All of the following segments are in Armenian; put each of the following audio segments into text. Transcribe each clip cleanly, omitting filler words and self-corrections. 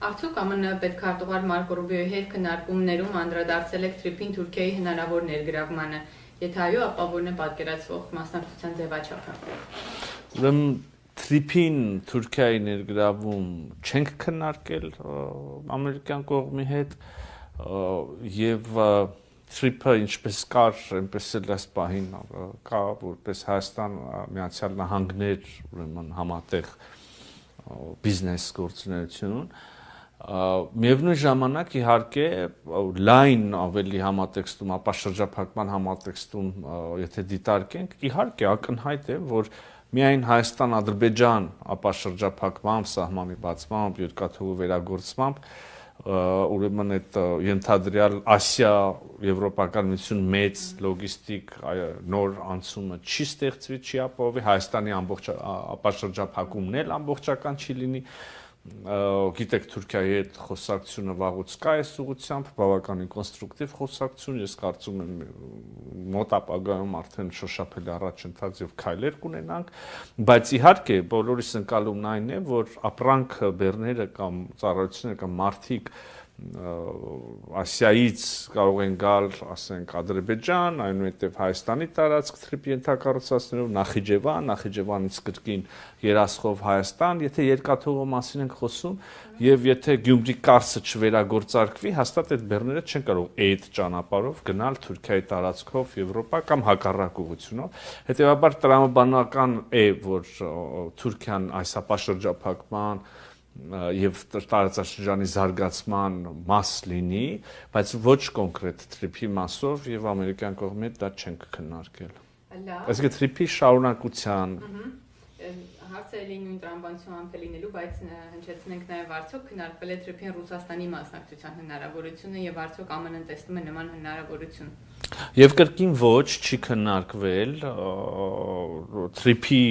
Արդյոք ԱՄՆ պետքարտուղար Մարկո Ռուբիոյի հետ քննարկումներում անդրադարձել եք Թրիփին Թուրքիայի հնարավոր ներգրավմանը, եթե այո, ապա որն է պատկերացվող մասնակցության ձևաչափը։ Ուրեմն Թրիփին Թուրքիայի ներգրավում չենք քննարկել ամերիկյան կողմի հետ եւ Թրիփը ինչպես կար, այնպես էլ այս պահին կա որպես Հայաստան Միացյալ Նահանգներ, ուրեմն համատեղ բիզնես գործունեություն Միևնույն ժամանակ իհարկե լայն ավելի համատեքստում, ապա շրջափակման համատեքստում եթե դիտարկենք, իհարկե ակնհայտ է, որ միայն Հայաստան-Ադրբեջան ապա շրջափակմամբ, սահմանի բացմամբ, երկաթուղու վերագործմամբ ուրեմն այդ ենթադրյալ Ասիա-Եվրոպական միություն մեծ լոգիստիկ նոր անցումը չի ստեղծվի, չի ապահովի, Հայաստանի ամբողջ ապա շրջափակումն էլ ամբողջական չի լինի, գիտեք Թուրքիայի հետ խոսակցությունը վաղուց կա այս ուղղությամբ, բավականին կոնստրուկտիվ խոսակցություն, ես կարծում եմ մոտ ապագայում արդեն շոշափելի առաջընթաց եւ քայլեր կունենանք, բայց իհարկե բոլորիս ընկալումն այն է, որ ապրանքը բեռները կամ ծառայությունները կամ մարդիկ Ասիայից կարող են գալ, ասենք Ադրբեջան, այնուհետև Հայաստանի տարածք Թրիփի ենթակառուցվածքներով, Նախիջևանից կրկին երասխով Հայաստան, եթե երկաթուղու մասին ենք խոսում, եւ եթե Գյումրի Կարսը չվերագործարկվի, հաստատ այդ բեռները չեն կարող այդ ճանապարհով գնալ Թուրքիայի տարածքով Եվրոպա կամ հակառակ ուղղությունով։ Հետևաբար տրամաբանական է, որ Թուրքիան այս ապաշրջափակման եւ տարածաշրջանի զարգացման մաս լինի, բայց ոչ կոնկրետ Թրիփի մասով եւ ամերիկյան կողմի հետ դա չենք քննարկել։ Այսինքն Թրիփի շարունակության հարցը նույն տրամաբանությամբ է լինելու, բայց հնչեցնենք նաեւ արդյոք քննարկվել է Թրիփին Ռուսաստանի մասնակցության հնարավորությունը եւ արդյոք ԱՄՆ-ն տեսնում է նման հնարավորություն։ Եվ կրկին ոչ չի քննարկվել Թրիփի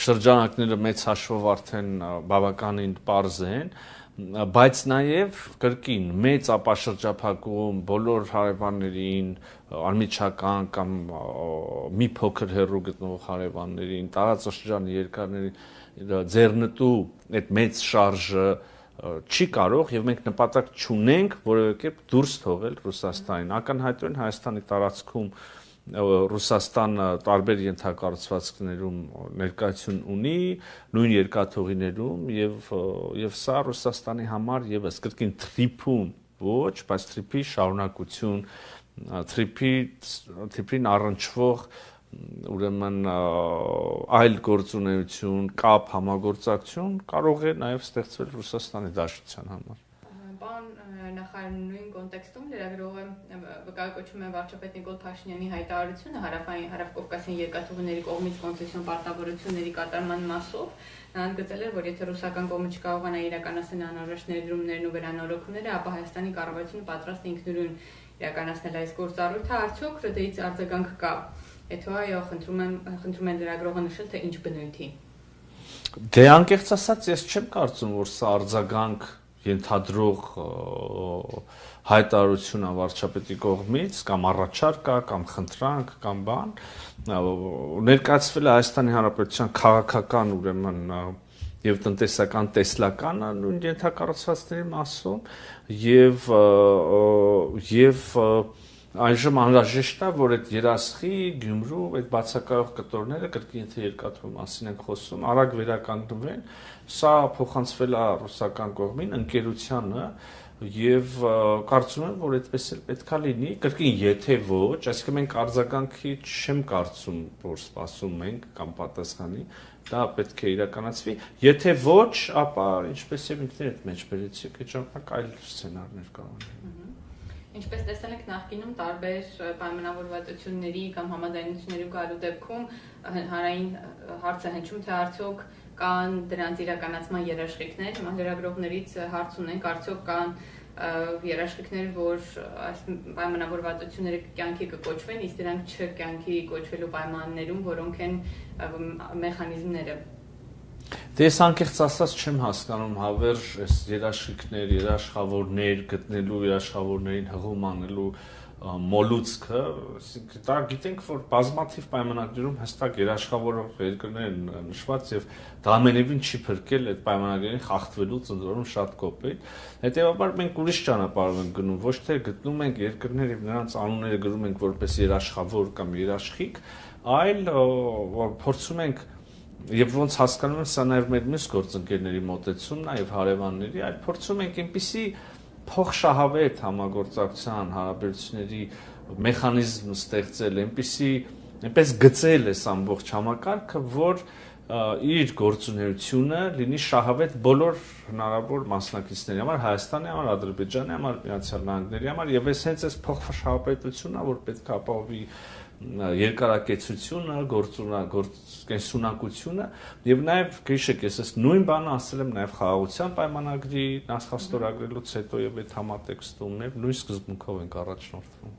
շրջանակները մեծ հաշվով արդեն բավականին պարզ են, բայց նաև կրկին մեծ ապաշրջափակում բոլոր հարևաններին, անմիջական կամ մի փոքր հեռու գտնվող հարևաններին, տարածաշրջանի երկրներին ձեռնտու այդ մեծ շարժը չի կարող եւ մենք նպատակ չունենք որևէ կերպ դուրս թողել Ռուսաստանին։ Ակնհայտորեն Հայաստանի տարածքում Ռուսաստանը տարբեր ենթակառուցվածքներում ներկայություն ունի, նույն երկաթուղիներում եւ սա Ռուսաստանի համար եւս կրկին Թրիփում ոչ, բայց Թրիփի շարունակություն, Թրիփին առնչվող ուրեմն այլ գործունեություն, կապ, համագործակցություն կարող է նաև ստեղծվել Ռուսաստանի Դաշնության համար։ Պարոն նախարար, նույն կոնտեքստում լրագրողը վկայակոչում է վարչապետ Նիկոլ Փաշինյանի հայտարարությունը Հարավկովկասյան երկաթուղիների կողմից կոնցեսիոն պարտավորությունների կատարման մասով, նա ընդգծել էր, որ եթե ռուսական կողմը չկարողանա իրականացնել անհրաժեշտ ներդրումներն ու վերանորոգումները, ապա Հայաստանի կառավարությունը պատրաստ է ինքնուրույն իրականացնել այս գործառույթը, արդյոք դրանից արձագանք կա։ Եթե այո, խնդրում եմ լրագրողը նշել, թե ինչ բնույթի։ Դե անկեղծ ասած, ես չեմ կարծում, որ սա արձագանք ենթադրող հայտարարություն է վարչապետի կողմից, կամ առաջարկ կա, կամ խնդրանք, կամ բան, ներկայացվել է Հայաստանի Հանրապետության քաղաքական ուրեմն եւ տնտեսական տեսլականը նույն ենթակառուցվածքների մասում եւ այժմ անհրաժեշտ է, որ այդ երասխի, Գյումրու, այդ բացակայող կտորները, կրկին եթե երկաթուղու մասին ենք խոսում, արագ վերականգնվեն, սա փոխանցվել է ռուսական կողմին, ընկերությանը եւ կարծում եմ, որ այդպես էլ պետքա լինի, կրկին եթե ոչ, այսինքն մենք արձագանքի չեմ կարծում, որ սպասում ենք կամ պատասխանի, դա պետք է իրականացվի, եթե ոչ, ապա ինչպես եւ ինքներդ մեջ բերեցիք, այդ ժամանակ այլ սցենարներ կարող են։ Ինչպես տեսել ենք նախկինում տարբեր պայմանավորվածությունների կամ համաձայնությունների գալու դեպքում հանրային հարցը հնչում թե արդյոք կան դրանց իրականացման երաշխիքներ, հիմա լրագրողներից հարց ունենք, արդյոք կան երաշխիքներ, որ այս պայմանավորվածությունները կյանքի կկոչվեն, իսկ դրանք չկյանքի կոչվելու պայմաններում, որոնք են մեխանիզմները։ Դե ես անկեղծ ասած չեմ հասկանում հավերժ այս երաշխիքներ, երաշխավորներ գտնելու, երաշխավորներին հղում անելու մոլուցքը, դա գիտենք, որ բազմաթիվ պայմանագրերում հստակ երաշխավորող երկրներ են նշված եւ դա ամենևին չի փրկել այդ պայմանագրերին խախտվելուց ընդորում շատ կոպիտ։ Հետևաբար մենք ուրիշ ճանապարհով ենք գնում, ոչ թե գտնում ենք երկրներ եւ նրանց անունները գրում ենք որպես երաշխավոր կամ երաշխիք, այլ փորձում ենք եւ ոնց հասկանում եմ, սա նաեւ մեր մյուս գործընկերների մոտեցումն է եւ հարևանների, այլ փորձում ենք այնպիսի փոխշահավետ համագործակցության հարաբերությունների մեխանիզմ ստեղծել, այնպես գծել այս ամբողջ համակարգը, որ իր գործունեությունը լինի շահավետ բոլոր հնարավոր մասնակիցների համար, Հայաստանի համար, Ադրբեջանի համար, Միացյալ Նահանգների համար, եւ հենց այս փոխշահավետությունն է, որ պետք է ապահովի երկարակեցությունը, կենսունակությունը եւ նաեւ գիշեք ես նույն բանը ասել եմ նաեւ խաղաղության պայմանագրի նախաստորագրելուց հետո եւ այդ համատեքստում նույն սկզբունքով ենք առաջնորդվում։